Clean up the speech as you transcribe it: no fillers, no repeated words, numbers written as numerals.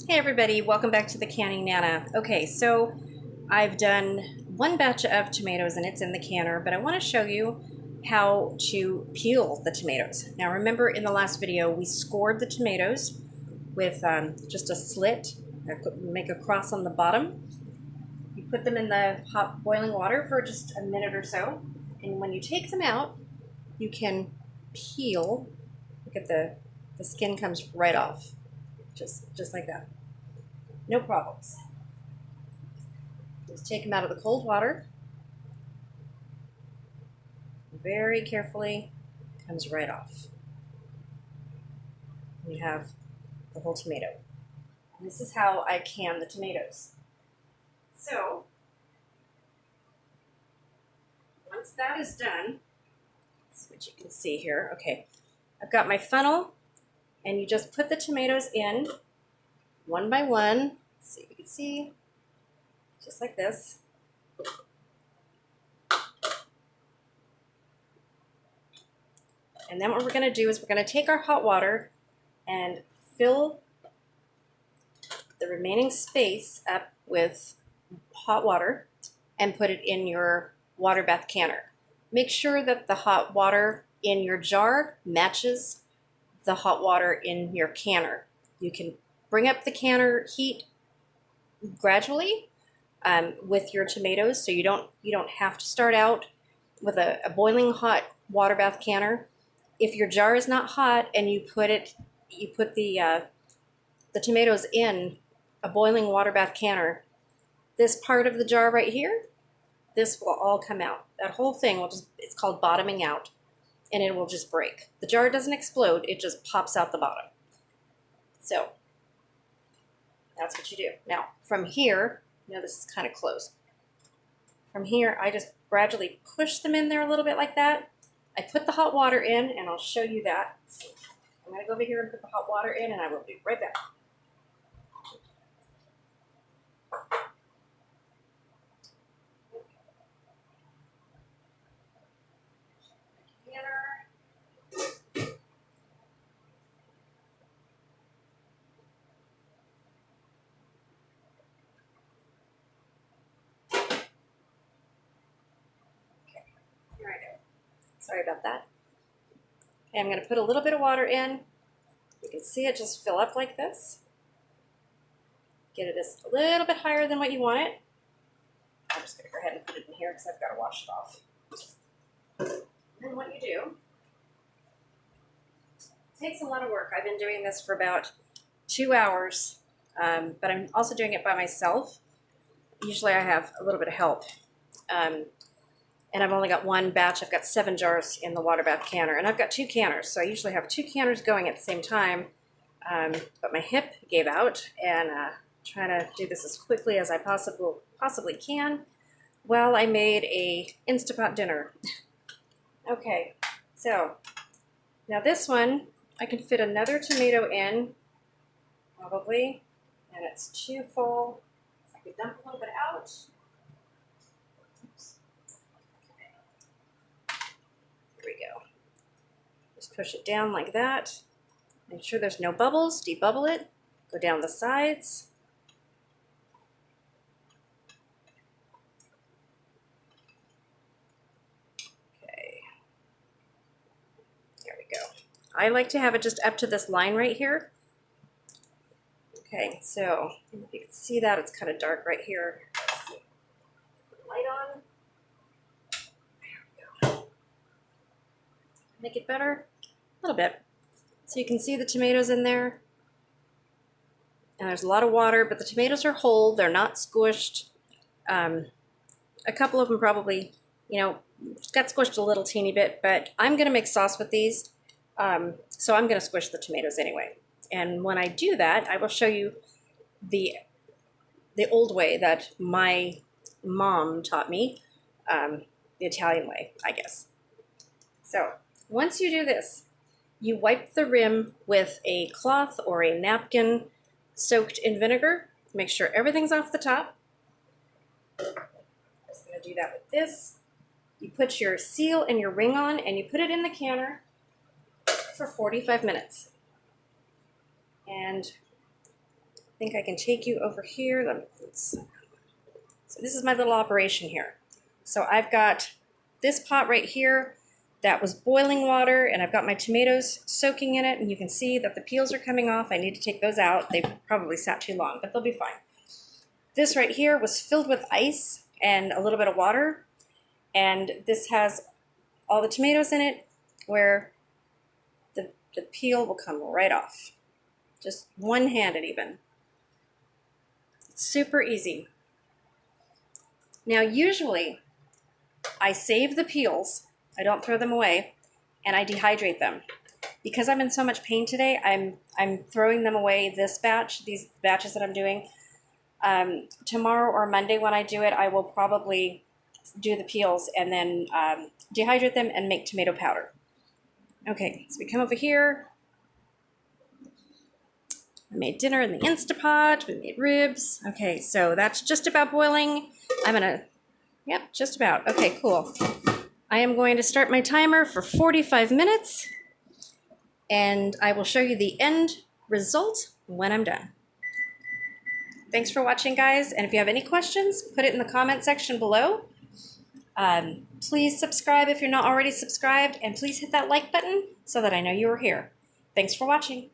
Hey everybody, welcome back to the Canning Nana. Okay, so I've done one batch of tomatoes and it's in the canner, but I want to show you how to peel the tomatoes. Now remember in the last video we scored the tomatoes with just a slit, make a cross on the bottom. You put them in the hot boiling water for just a minute or so, and when you take them out, you can peel. Look at the skin comes right off, just like that. No problems. Just take them out of the cold water. Very carefully, comes right off. And you have the whole tomato. And this is how I can the tomatoes. So, once that is done, let's see what you can see here. Okay, I've got my funnel, and you just put the tomatoes in one by one. Let's see if you can see, just like this. And then what we're going to do is we're going to take our hot water and fill the remaining space up with hot water and put it in your water bath canner. Make sure that the hot water in your jar matches the hot water in your canner. You can bring up the canner heat gradually with your tomatoes, so you don't have to start out with a boiling hot water bath canner. If your jar is not hot and you put the tomatoes in a boiling water bath canner, this part of the jar right here, this will all come out. That whole thing will it's called bottoming out, and it will just break. The jar doesn't explode, it just pops out the bottom. So that's what you do. Now from here, this is kind of close. From here, I just gradually push them in there a little bit like that. I put the hot water in, and I'll show you that. I'm going to go over here and put the hot water in, and I will be right back. Here I go. Sorry about that. Okay, I'm going to put a little bit of water in. You can see it just fill up like this. Get it just a little bit higher than what you want it. I'm just going to go ahead and put it in here because I've got to wash it off. And then what you do, it takes a lot of work. I've been doing this for about 2 hours, but I'm also doing it by myself. Usually I have a little bit of help. And I've only got one batch. I've got 7 jars in the water bath canner, and I've got 2 canners, so I usually have 2 canners going at the same time. But my hip gave out, and trying to do this as quickly as I possibly can. Well, I made a Instapot dinner. Okay, so now this one I can fit another tomato in, probably, and it's too full. I could dump a little bit out. Here we go. Just push it down like that. Make sure there's no bubbles. Debubble it. Go down the sides. Okay. There we go. I like to have it just up to this line right here. Okay, so if you can see that, it's kind of dark right here. Let's see. Put the light on. There we go. Make it better? A little bit. So you can see the tomatoes in there. And there's a lot of water, but the tomatoes are whole. They're not squished. A couple of them probably, got squished a little teeny bit, but I'm going to make sauce with these. So I'm going to squish the tomatoes anyway. And when I do that, I will show you the old way that my mom taught me, the Italian way, I guess. So once you do this, you wipe the rim with a cloth or a napkin soaked in vinegar. Make sure everything's off the top. I'm just going to do that with this. You put your seal and your ring on, and you put it in the canner for 45 minutes. And think I can take you over here. So this is my little operation here. So I've got this pot right here that was boiling water, and I've got my tomatoes soaking in it, and you can see that the peels are coming off. I need to take those out. They've probably sat too long, but they'll be fine. This right here was filled with ice and a little bit of water, and this has all the tomatoes in it where the peel will come right off. Just one-handed even. It's super easy. Now usually I save the peels, I don't throw them away, and I dehydrate them. Because I'm in so much pain today, I'm throwing them away this batch, these batches that I'm doing. Tomorrow or Monday when I do it, I will probably do the peels and then dehydrate them and make tomato powder. Okay, so we come over here. I made dinner in the Instapot. We made ribs. Okay, so that's just about boiling. Yep, just about. Okay, cool. I am going to start my timer for 45 minutes, and I will show you the end result when I'm done. Thanks for watching, guys, and if you have any questions, put it in the comment section below. Please subscribe if you're not already subscribed, and please hit that like button so that I know you are here. Thanks for watching.